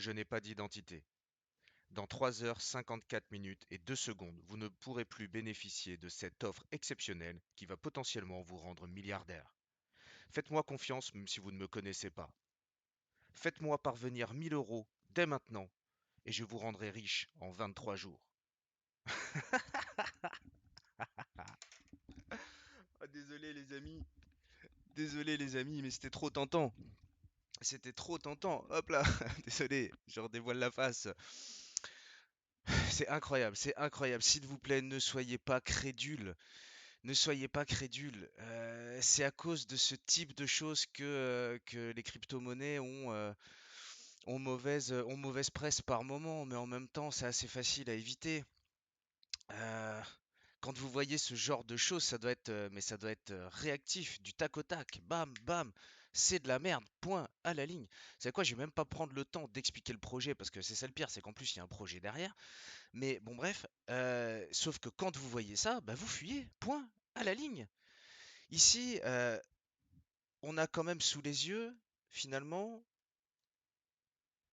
Je n'ai pas d'identité. Dans 3 heures 54 minutes et 2 secondes, vous ne pourrez plus bénéficier de cette offre exceptionnelle qui va potentiellement vous rendre milliardaire. Faites-moi confiance même si vous ne me connaissez pas. Faites-moi parvenir 1 000 € dès maintenant et je vous rendrai riche en 23 jours. Ah, désolé les amis, désolé les amis, mais c'était trop tentant. C'était trop tentant. Hop là, désolé, je redévoile la face. C'est incroyable, c'est incroyable. S'il vous plaît, ne soyez pas crédules. Ne soyez pas crédules. C'est à cause de ce type de choses que les crypto-monnaies ont mauvaise presse par moment, mais en même temps, c'est assez facile à éviter. Euh, Quand vous voyez ce genre de choses, ça doit être réactif, du tac au tac, bam, bam. C'est de la merde, point, à la ligne. C'est quoi, je vais même pas prendre le temps d'expliquer le projet parce que c'est ça le pire, c'est qu'en plus il y a un projet derrière. Mais bon, bref, sauf que quand vous voyez ça, bah vous fuyez, point, à la ligne. Ici, on a quand même sous les yeux, finalement,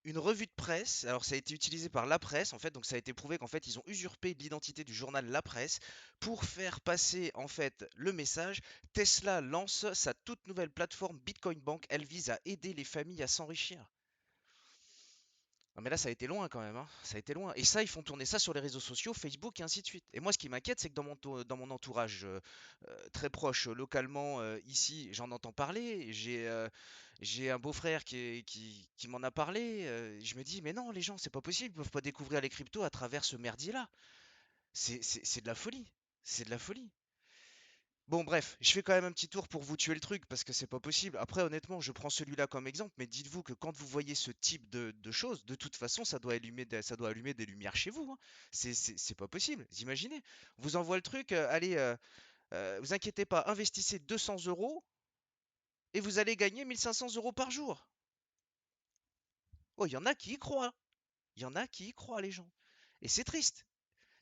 une revue de presse. Alors, ça a été utilisé par La Presse, en fait, donc ça a été prouvé qu'en fait, ils ont usurpé l'identité du journal La Presse pour faire passer, en fait, le message. Tesla lance sa toute nouvelle plateforme Bitcoin Bank. Elle vise à aider les familles à s'enrichir. Non mais là, ça a été loin quand même, hein. Ça a été loin. Et ça, ils font tourner ça sur les réseaux sociaux, Facebook et ainsi de suite. Et moi, ce qui m'inquiète, c'est que dans mon entourage très proche, localement, ici, j'en entends parler. J'ai un beau-frère qui m'en a parlé. Je me dis, mais non, les gens, c'est pas possible. Ils peuvent pas découvrir les cryptos à travers ce merdier-là. C'est de la folie. C'est de la folie. Bon, bref, je fais quand même un petit tour pour vous tuer le truc parce que c'est pas possible. Après, honnêtement, je prends celui-là comme exemple, mais dites-vous que quand vous voyez ce type de choses, de toute façon, ça doit allumer des lumières chez vous, hein. C'est pas possible. Vous imaginez? On vous envoie le truc, allez, vous inquiétez pas, investissez 200 € et vous allez gagner 1 500 € par jour. Oh, il y en a qui y croient. Il y en a qui y croient, les gens. Et c'est triste.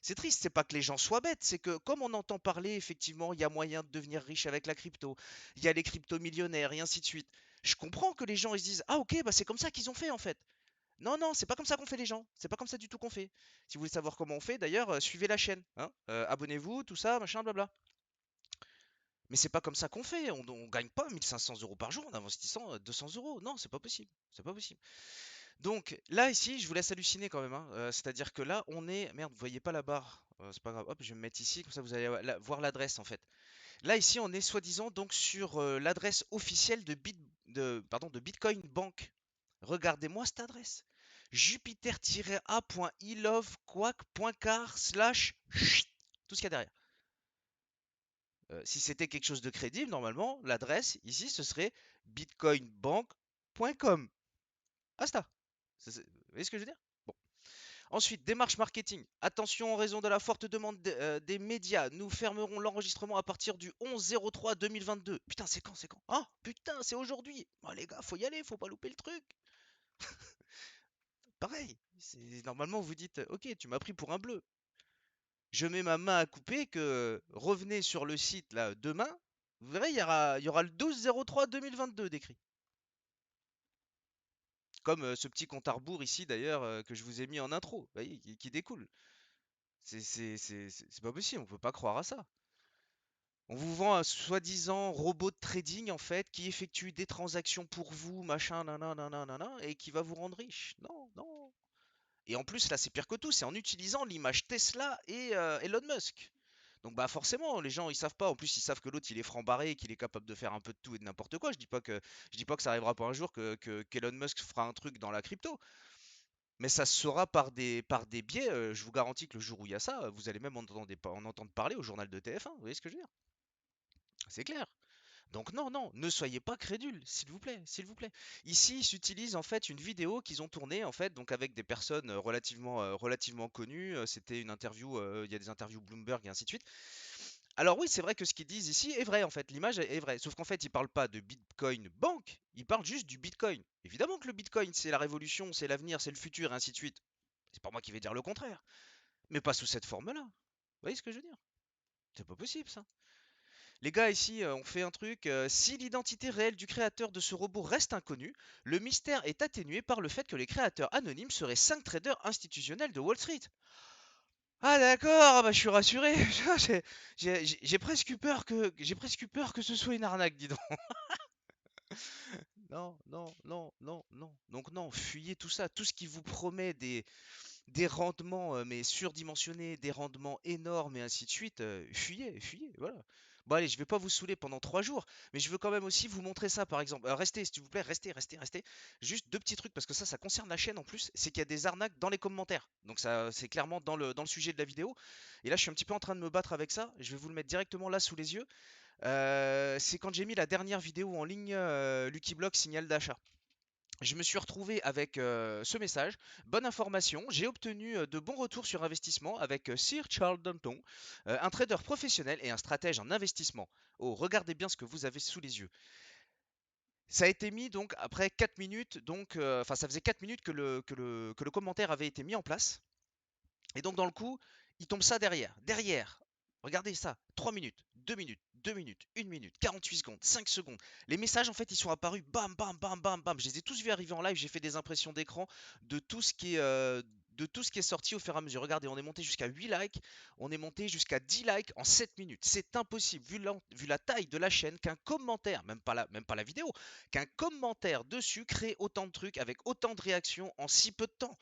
C'est triste, c'est pas que les gens soient bêtes, c'est que comme on entend parler, effectivement, il y a moyen de devenir riche avec la crypto, il y a les crypto-millionnaires et ainsi de suite. Je comprends que les gens ils se disent ah ok bah c'est comme ça qu'ils ont fait en fait. Non non c'est pas comme ça qu'on fait les gens, c'est pas comme ça du tout qu'on fait. Si vous voulez savoir comment on fait, d'ailleurs suivez la chaîne, hein, abonnez-vous, tout ça, machin, blabla. Mais c'est pas comme ça qu'on fait, on gagne pas 1 500 € par jour en investissant 200 euros. Non, c'est pas possible, c'est pas possible. Donc là ici, je vous laisse halluciner quand même, hein. C'est-à-dire que là, on est. Merde, vous voyez pas la barre. C'est pas grave. Hop, je vais me mettre ici, comme ça vous allez voir l'adresse en fait. Là ici, on est soi-disant donc sur l'adresse officielle de Bitcoin Bank. Regardez-moi cette adresse. Jupiter-a.ilovequack.car/. Tout ce qu'il y a derrière. Si c'était quelque chose de crédible, normalement, l'adresse ici, ce serait bitcoinbank.com. Basta. Vous voyez ce que je veux dire? Bon. Ensuite, démarche marketing. Attention, en raison de la forte demande des médias, nous fermerons l'enregistrement à partir du 11/03/2022. Putain, c'est quand? C'est quand? Ah, putain, c'est aujourd'hui. Oh, les gars, faut y aller, faut pas louper le truc. Pareil. Normalement, vous dites, ok, tu m'as pris pour un bleu. Je mets ma main à couper que revenez sur le site là demain. Vous verrez, il y aura le 12/03/2022 décrit. Comme ce petit compte à rebours ici d'ailleurs que je vous ai mis en intro, vous voyez, qui découle. C'est pas possible, on peut pas croire à ça. On vous vend un soi-disant robot de trading en fait qui effectue des transactions pour vous, machin, nanana, nanana, et qui va vous rendre riche. Non, non. Et en plus là c'est pire que tout, c'est en utilisant l'image Tesla et Elon Musk. Donc bah forcément les gens ils savent pas. En plus ils savent que l'autre il est franc-barré, qu'il est capable de faire un peu de tout et de n'importe quoi. Je dis pas que ça arrivera pas un jour qu'Elon Musk fera un truc dans la crypto. Mais ça se saura par des biais. Je vous garantis que le jour où il y a ça, vous allez même en entendre parler au journal de TF1. Vous voyez ce que je veux dire? C'est clair. Donc non, non, ne soyez pas crédules, s'il vous plaît, s'il vous plaît. Ici, ils s'utilisent en fait une vidéo qu'ils ont tournée en fait, donc avec des personnes relativement connues. C'était une interview, il y a des interviews Bloomberg et ainsi de suite. Alors oui, c'est vrai que ce qu'ils disent ici est vrai en fait, l'image est vraie. Sauf qu'en fait, ils parlent pas de Bitcoin Bank, ils parlent juste du Bitcoin. Évidemment que le Bitcoin, c'est la révolution, c'est l'avenir, c'est le futur et ainsi de suite. C'est pas moi qui vais dire le contraire. Mais pas sous cette forme-là. Vous voyez ce que je veux dire? C'est pas possible ça. Les gars, ici, on fait un truc. Si l'identité réelle du créateur de ce robot reste inconnue, le mystère est atténué par le fait que les créateurs anonymes seraient 5 traders institutionnels de Wall Street. Ah d'accord, bah je suis rassuré. J'ai presque eu peur que ce soit une arnaque, dis donc. Non, non, non, non, non. Donc non, fuyez tout ça, tout ce qui vous promet des rendements mais surdimensionnés, des rendements énormes et ainsi de suite, fuyez, fuyez, voilà. Bon allez, je vais pas vous saouler pendant 3 jours, mais je veux quand même aussi vous montrer ça par exemple. Restez, s'il vous plaît, restez, restez, restez. Juste deux petits trucs parce que ça concerne la chaîne en plus, c'est qu'il y a des arnaques dans les commentaires. Donc ça, c'est clairement dans le sujet de la vidéo. Et là, je suis un petit peu en train de me battre avec ça. Je vais vous le mettre directement là sous les yeux. C'est quand j'ai mis la dernière vidéo en ligne, Lucky Block signal d'achat. Je me suis retrouvé avec ce message. Bonne information, j'ai obtenu de bons retours sur investissement avec Sir Charles Danton, un trader professionnel et un stratège en investissement. Oh, regardez bien ce que vous avez sous les yeux. Ça a été mis donc après 4 minutes, donc enfin ça faisait 4 minutes que le commentaire avait été mis en place. Et donc dans le coup, il tombe ça derrière. Derrière, regardez ça, 3 minutes, 2 minutes, 2 minutes, 1 minute, 48 secondes, 5 secondes. Les messages en fait ils sont apparus bam bam bam bam bam. Je les ai tous vus arriver en live, j'ai fait des impressions d'écran de tout ce qui est sorti au fur et à mesure. Regardez, on est monté jusqu'à 8 likes, on est monté jusqu'à 10 likes en 7 minutes. C'est impossible, vu la taille de la chaîne, qu'un commentaire, même pas la vidéo, qu'un commentaire dessus crée autant de trucs avec autant de réactions en si peu de temps.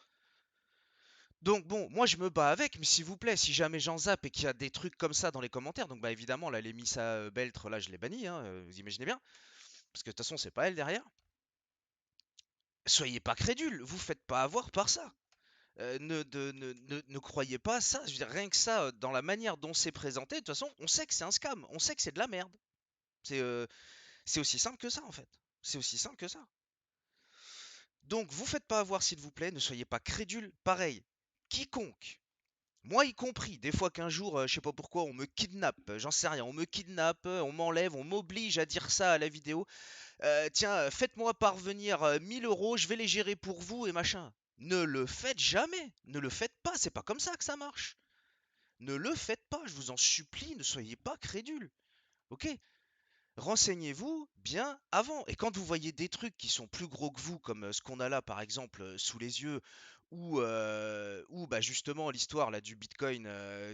Donc bon, moi je me bats avec, mais s'il vous plaît, si jamais j'en zappe et qu'il y a des trucs comme ça dans les commentaires, donc bah évidemment là les Missa Beltre là je l'ai banni, hein, vous imaginez bien, parce que de toute façon c'est pas elle derrière. Soyez pas crédules, vous faites pas avoir par ça. Ne croyez pas ça, je veux dire, rien que ça, dans la manière dont c'est présenté, de toute façon on sait que c'est un scam, on sait que c'est de la merde. C'est aussi simple que ça en fait. C'est aussi simple que ça. Donc vous faites pas avoir s'il vous plaît, ne soyez pas crédules, pareil. Quiconque moi y compris, des fois qu'un jour, je sais pas pourquoi, on me kidnappe, j'en sais rien, on me kidnappe, on m'enlève, on m'oblige à dire ça à la vidéo. Tiens, faites-moi parvenir 1000 euros, je vais les gérer pour vous et machin. Ne le faites jamais, ne le faites pas, c'est pas comme ça que ça marche. Ne le faites pas, je vous en supplie, ne soyez pas crédules. Ok? Renseignez-vous bien avant. Et quand vous voyez des trucs qui sont plus gros que vous, comme ce qu'on a là par exemple sous les yeux, ou bah justement l'histoire là du Bitcoin,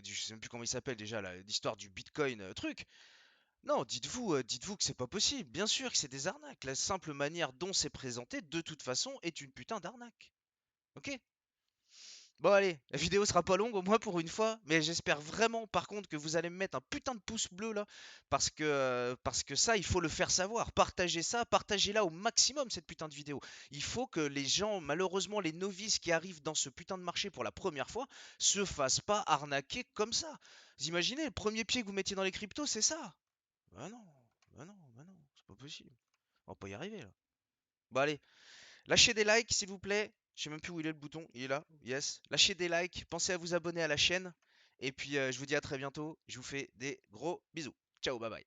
je sais même plus comment il s'appelle déjà là, l'histoire du Bitcoin truc. Non, dites-vous que c'est pas possible. Bien sûr que c'est des arnaques. La simple manière dont c'est présenté, de toute façon, est une putain d'arnaque. Ok? Bon allez, la vidéo sera pas longue au moins pour une fois, mais j'espère vraiment par contre que vous allez me mettre un putain de pouce bleu là, parce que ça il faut le faire savoir, partagez ça, partagez-la au maximum cette putain de vidéo. Il faut que les gens, malheureusement les novices qui arrivent dans ce putain de marché pour la première fois, se fassent pas arnaquer comme ça. Vous imaginez le premier pied que vous mettiez dans les cryptos, c'est ça? Bah non, bah non, c'est pas possible. On va pas y arriver là. Bon allez, lâchez des likes s'il vous plaît. Je sais même plus où il est le bouton. Il est là. Yes. Lâchez des likes. Pensez à vous abonner à la chaîne. Et puis je vous dis à très bientôt. Je vous fais des gros bisous. Ciao, bye bye.